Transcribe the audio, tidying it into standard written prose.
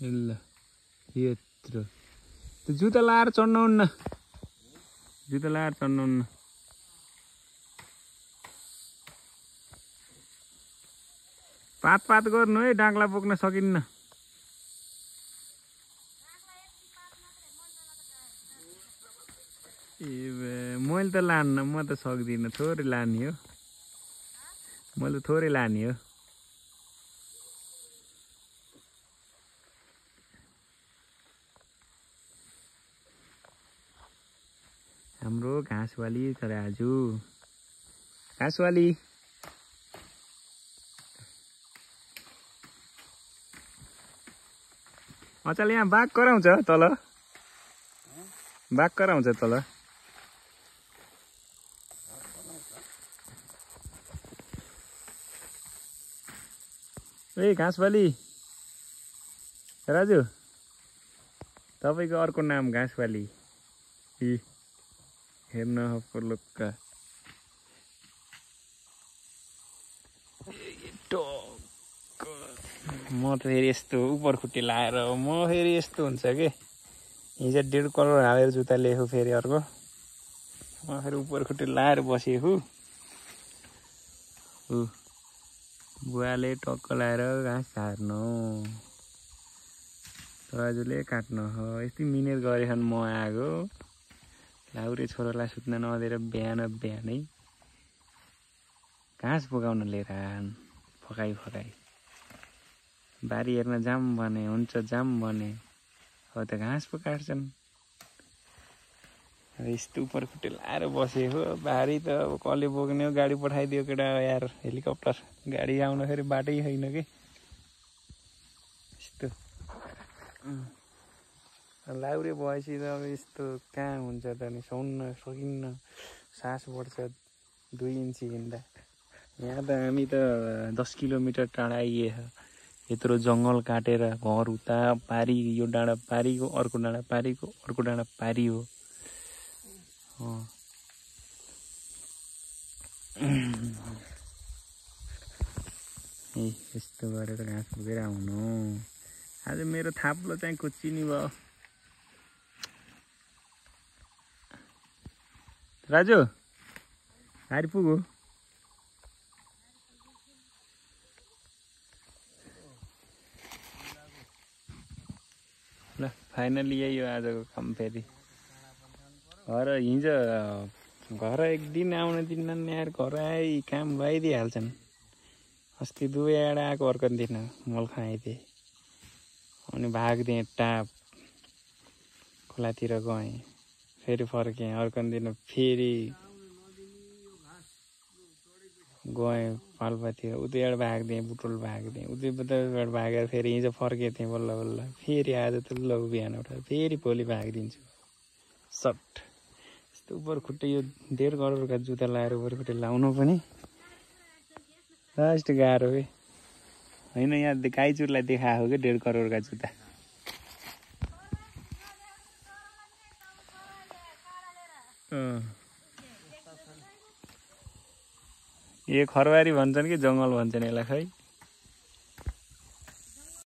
ल यत्रो त्यो जुत्ता लाएर चढ्नुहुन्न जुत्ता लाएर चढ्नुहुन्न पात पात गर्नु है डाङ्ला बोक्न सकिन्न ए मैले त लान्न म त सक्दिनँ थोरै लाने हो मैले त थोरै लाने हो हाम्रो घाँसवाली छ आज घाँसवाली अचल यहाँ बाघ कराउँछ तल बाघ कराउँछ तल ए घाँसवाली राजु तपाईको अर्को नाम घाँसवाली हेर्न पलुक्क म त फेरि यस्तो उपर खुट्टी लाएर म फेरि यस्तो हुन्छ के हिजो 1.5 करोड हालेर जुत्ता ल्याएको फेरि अर्को म फेरि उपर खुट्टी लाएर बसेको बुवाले टक्क लाएर घाँस झार्नु राजुले काट्नु हो यस्तै मिहिनेत गरेछन् म आएको लाउरे छोरालाई सुत्न नदिएर बिहान बिहानै घाँस पकाउन लिएर फकाई फकाई बारी हेर्न जाम भने हुन्छ जाम भने हो त घाँस पो काट्छन् यस्तो उपर खुट्टी लाएर बसेको बारी त अब कसले बोक्ने हो गाडी पठाइदियो केटा यार हेलिकप्टर गाडी आउँदाखेरि बाटै छैन के यस्तो लाउरे भएपछि त अब यस्तो कहाँ हुन्छ त नि सुन्न सकिन्न सास बढ्छ 2 इन्ची हिँड्दा यहाँ त हामी त 10 किलोमिटर टाढा आइएछ यत्रो जङ्गल काटेर घर उता पारी यो डाँडा पारीको अर्को डाँडा पारीको अर्को डाँडा पारी हो यस्तो गरेर घाँस बोकेर आउनु आज मेरो थाप्लो चाहिँ कुच्चिनी भयो राजु आइपुग्यो ल फाइनली यही हो आजको काम फेरि घर हिजो घर एक दिन आउन दिन्नन् यार घर आइ काम भइदिइहाल्छन् अस्ति दुवैबाट आएको अर्को दिन मल खाइदिएँ अनि भाग्दिएँ टाप खोलातिर गएँ फेरि फर्केँ अर्को दिन फेरि गएँ पाल्पातिर उतैबाट भाग्दिएँ बुटोल भाग्दिएँ उतैबाट भागेर फेरि हिजो फर्केको थिएँ बल्ल बल्ल फेरि आज त ल बिहान उठेर फेरि भोलि भागिदिन्छु सट यस्तो उपर खुट्टे यो 1.5 करोडका जुत्ता लाएर उपर खुट्टे लाउनु पनि यस्तो गाह्रो है होइन यहाँ गाईचुरलाई देखाएको क्या 1.5 करोडका जुत्ता यो खरबारी भन्छन् कि जङ्गल भन्छन् यसलाई खै